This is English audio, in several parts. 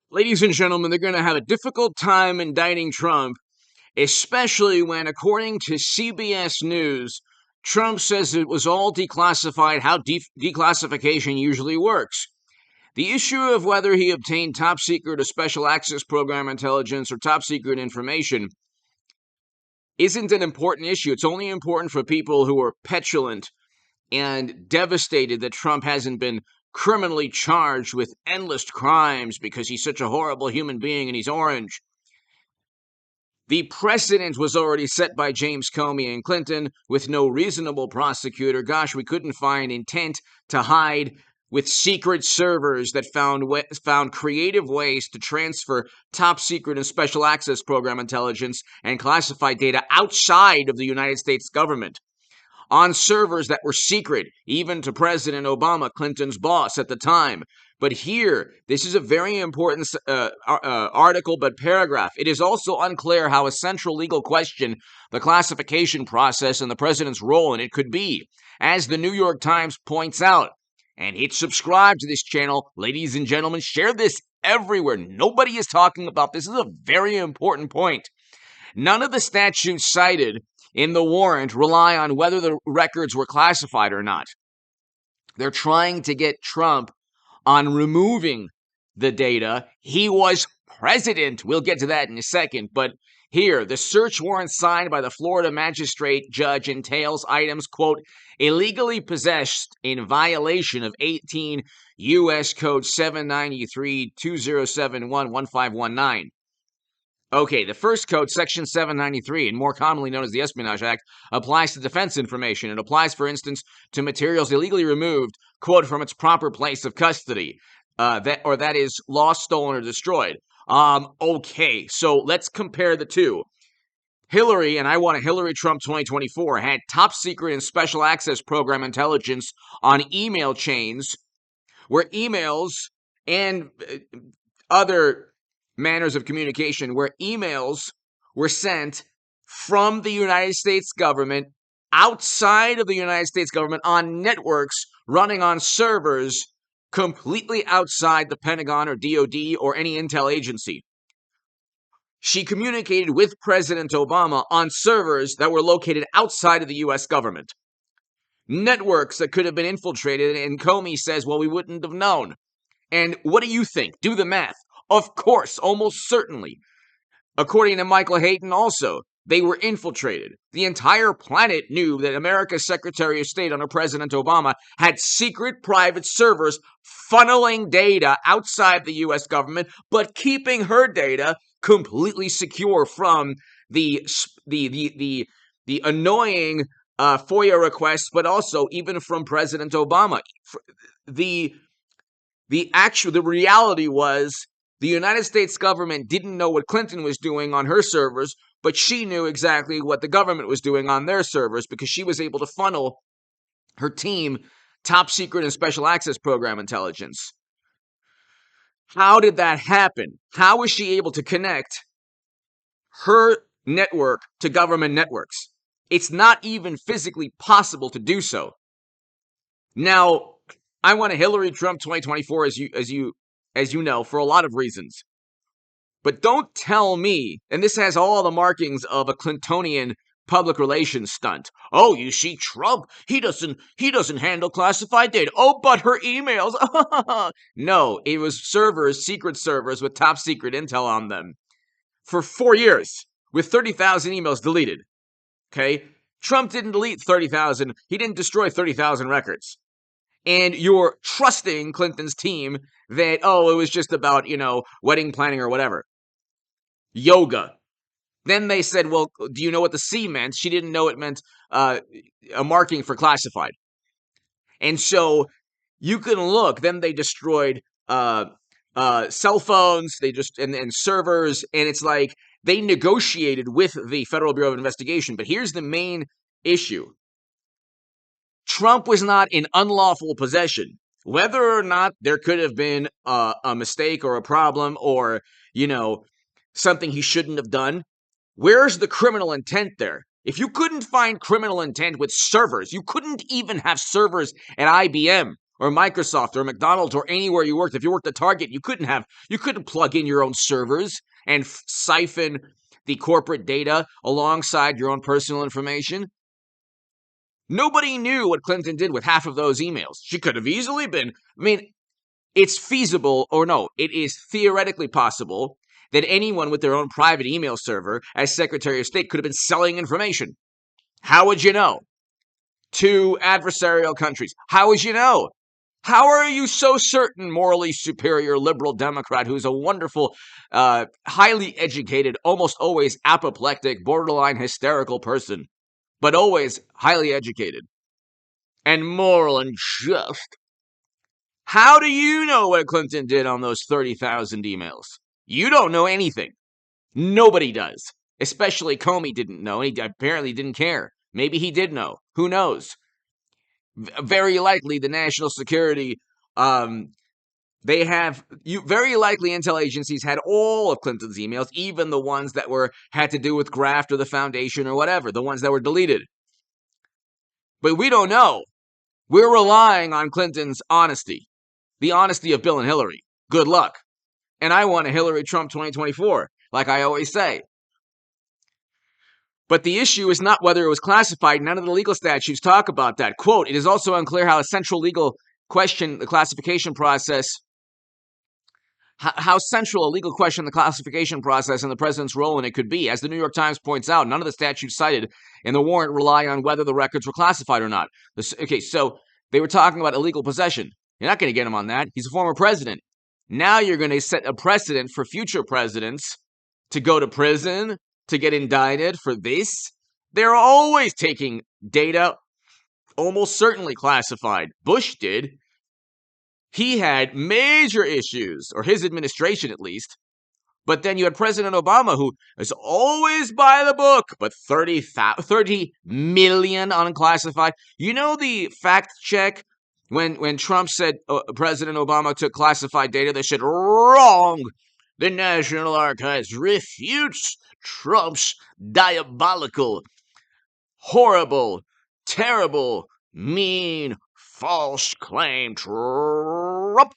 Ladies and gentlemen, they're going to have a difficult time indicting Trump, especially when, according to CBS News, Trump says it was all declassified, how declassification usually works. The issue of whether he obtained top secret or special access program intelligence or top secret information isn't an important issue. It's only important for people who are petulant and devastated that Trump hasn't been criminally charged with endless crimes because he's such a horrible human being and he's orange. The precedent was already set by James Comey and Clinton with no reasonable prosecutor. Gosh, we couldn't find intent to hide with secret servers that found creative ways to transfer top secret and special access program intelligence and classified data outside of the United States government on servers that were secret, even to President Obama, Clinton's boss at the time. But here, this is a very important article, but paragraph. It is also unclear how a central legal question, the classification process and the president's role in it could be, as the New York Times points out. And hit subscribe to this channel. Ladies and gentlemen, share this everywhere. Nobody is talking about this. This is a very important point. None of the statutes cited in the warrant rely on whether the records were classified or not. They're trying to get Trump on removing the data. He was president. We'll get to that in a second. But here, the search warrant signed by the Florida magistrate judge entails items, quote, illegally possessed in violation of 18 U.S. Code 793-2071-1519. Okay, the first code, Section 793, and more commonly known as the Espionage Act, applies to defense information. It applies, for instance, to materials illegally removed, quote, from its proper place of custody, that is lost, stolen, or destroyed. Okay, so let's compare the two. Hillary, and I want a Hillary Trump 2024, had top secret and special access program intelligence on email chains where emails and other manners of communication where emails were sent from the United States government outside of the United States government on networks running on servers completely outside the Pentagon or DOD or any intel agency. She communicated with President Obama on servers that were located outside of the U.S. government. Networks that could have been infiltrated, and Comey says, well, we wouldn't have known. And what do you think? Do the math. Of course, almost certainly. According to Michael Hayden also, they were infiltrated. The entire planet knew that America's Secretary of State under President Obama had secret private servers funneling data outside the U.S. government, but keeping her data completely secure from the annoying FOIA requests, but also even from President Obama. The reality was the United States government didn't know what Clinton was doing on her servers, but she knew exactly what the government was doing on their servers because she was able to funnel her team top secret and special access program intelligence. How did that happen? How was she able to connect her network to government networks? It's not even physically possible to do so. Now, I want a Hillary Trump 2024, as you know, for a lot of reasons. But don't tell me, and this has all the markings of a Clintonian public relations stunt. Oh, you see, Trump, he doesn't handle classified data. Oh, but her emails. No, it was servers, secret servers with top secret intel on them for 4 years with 30,000 emails deleted. Okay? Trump didn't delete 30,000. He didn't destroy 30,000 records. And you're trusting Clinton's team that, oh, it was just about, wedding planning or whatever. Yoga. Then they said, well, do you know what the C meant? She didn't know it meant a marking for classified. And so you can look. Then they destroyed cell phones, and servers, and it's like they negotiated with the Federal Bureau of Investigation. But here's the main issue. Trump was not in unlawful possession. Whether or not there could have been a mistake or a problem or, something he shouldn't have done, where's the criminal intent there? If you couldn't find criminal intent with servers, you couldn't even have servers at IBM or Microsoft or McDonald's or anywhere you worked. If you worked at Target, you couldn't plug in your own servers and siphon the corporate data alongside your own personal information. Nobody knew what Clinton did with half of those emails. She could have easily been. I mean, it's feasible, or no, it is theoretically possible that anyone with their own private email server as Secretary of State could have been selling information. How would you know? To adversarial countries. How would you know? How are you so certain, morally superior liberal Democrat who's a wonderful, highly educated, almost always apoplectic, borderline hysterical person, but always highly educated and moral and just? How do you know what Clinton did on those 30,000 emails? You don't know anything. Nobody does. Especially Comey didn't know, and he apparently didn't care. Maybe he did know. Who knows? Very likely the national security, very likely intel agencies had all of Clinton's emails, even the ones that had to do with graft or the foundation or whatever, the ones that were deleted. But we don't know. We're relying on Clinton's honesty, the honesty of Bill and Hillary. Good luck. And I want a Hillary Trump 2024, like I always say. But the issue is not whether it was classified. None of the legal statutes talk about that. Quote, it is also unclear how a central legal question, the classification process, how central a legal question the classification process and the president's role in it could be. As the New York Times points out, none of the statutes cited in the warrant rely on whether the records were classified or not. Okay, so they were talking about illegal possession. You're not going to get him on that. He's a former president. Now you're going to set a precedent for future presidents to go to prison, to get indicted for this. They're always taking data, almost certainly classified. Bush did. He had major issues, or his administration at least. But then you had President Obama, who is always by the book, but 30 million unclassified. You know the fact check when Trump said President Obama took classified data? They said, wrong. The National Archives refutes Trump's diabolical, horrible, terrible, mean, false claim. Trump.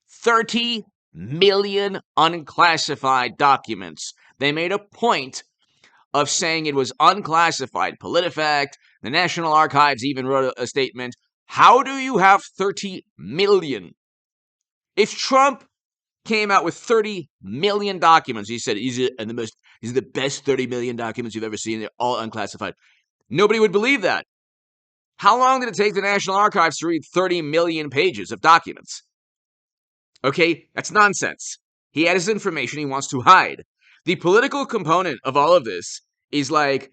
30 million unclassified documents. They made a point of saying it was unclassified. PolitiFact, the National Archives even wrote a statement. How do you have 30 million? If Trump came out with 30 million documents, he said these are the best 30 million documents you've ever seen. They're all unclassified. Nobody would believe that. How long did it take the National Archives to read 30 million pages of documents? Okay, that's nonsense. He had his information he wants to hide. The political component of all of this is like,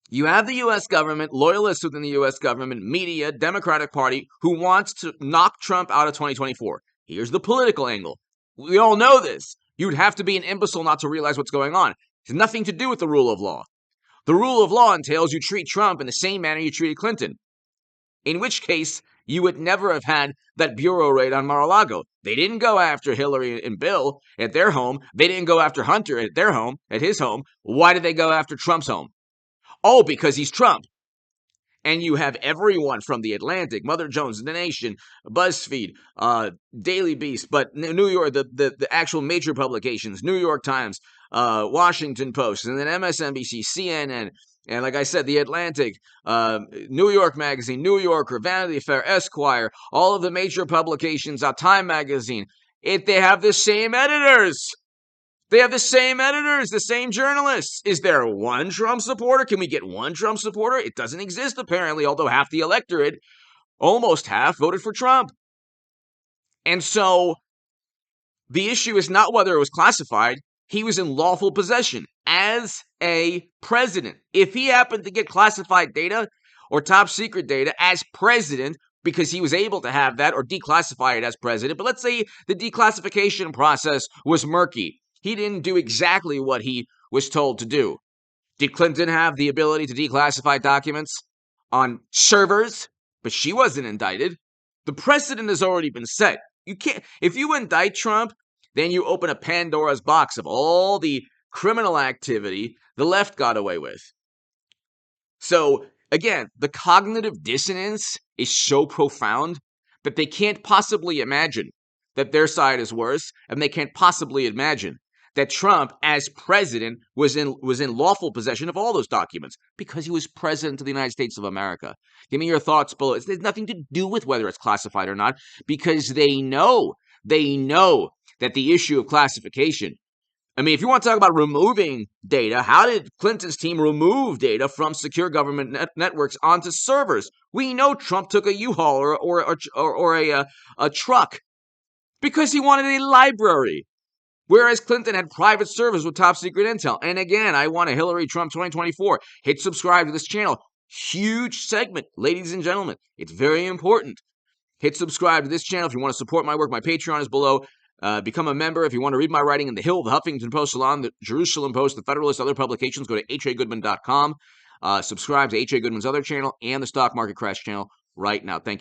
you have the U.S. government, loyalists within the U.S. government, media, Democratic Party, who wants to knock Trump out of 2024. Here's the political angle. We all know this. You'd have to be an imbecile not to realize what's going on. It has nothing to do with the rule of law. The rule of law entails you treat Trump in the same manner you treated Clinton. In which case, you would never have had that bureau raid on Mar-a-Lago. They didn't go after Hillary and Bill at their home. They didn't go after Hunter at their home, at his home. Why did they go after Trump's home? Oh, because he's Trump. And you have everyone from The Atlantic, Mother Jones, The Nation, BuzzFeed, Daily Beast, but New York, the actual major publications, New York Times, Washington Post, and then MSNBC, CNN, and like I said, The Atlantic, New York Magazine, New Yorker, Vanity Fair, Esquire, all of the major publications, Time Magazine, they have the same editors. They have the same editors, the same journalists. Is there one Trump supporter? Can we get one Trump supporter? It doesn't exist, apparently, although half the electorate, almost half, voted for Trump. And so the issue is not whether it was classified. He was in lawful possession as a president. If he happened to get classified data or top secret data as president, because he was able to have that or declassify it as president, but let's say the declassification process was murky. He didn't do exactly what he was told to do. Did Clinton have the ability to declassify documents on servers? But she wasn't indicted. The precedent has already been set. You can't, if you indict Trump, then you open a Pandora's box of all the criminal activity the left got away with. So Again, the cognitive dissonance is so profound that they can't possibly imagine that their side is worse, and they can't possibly imagine that Trump, as president, was in lawful possession of all those documents because he was president of the United States of America. Give me your thoughts below. It has nothing to do with whether it's classified or not, because they know that the issue of classification. I mean, if you want to talk about removing data, how did Clinton's team remove data from secure government networks onto servers? We know Trump took a U-Haul or a truck because he wanted a library, whereas Clinton had private servers with top secret intel. And again, I want a Hillary Trump 2024. Hit subscribe to this channel. Huge segment, ladies and gentlemen. It's very important. Hit subscribe to this channel if you want to support my work. My Patreon is below. Become a member if you want to read my writing in The Hill, The Huffington Post, Salon, The Jerusalem Post, The Federalist, other publications. Go to hagoodman.com. Subscribe to H.A. Goodman's other channel and the Stock Market Crash channel right now. Thank you.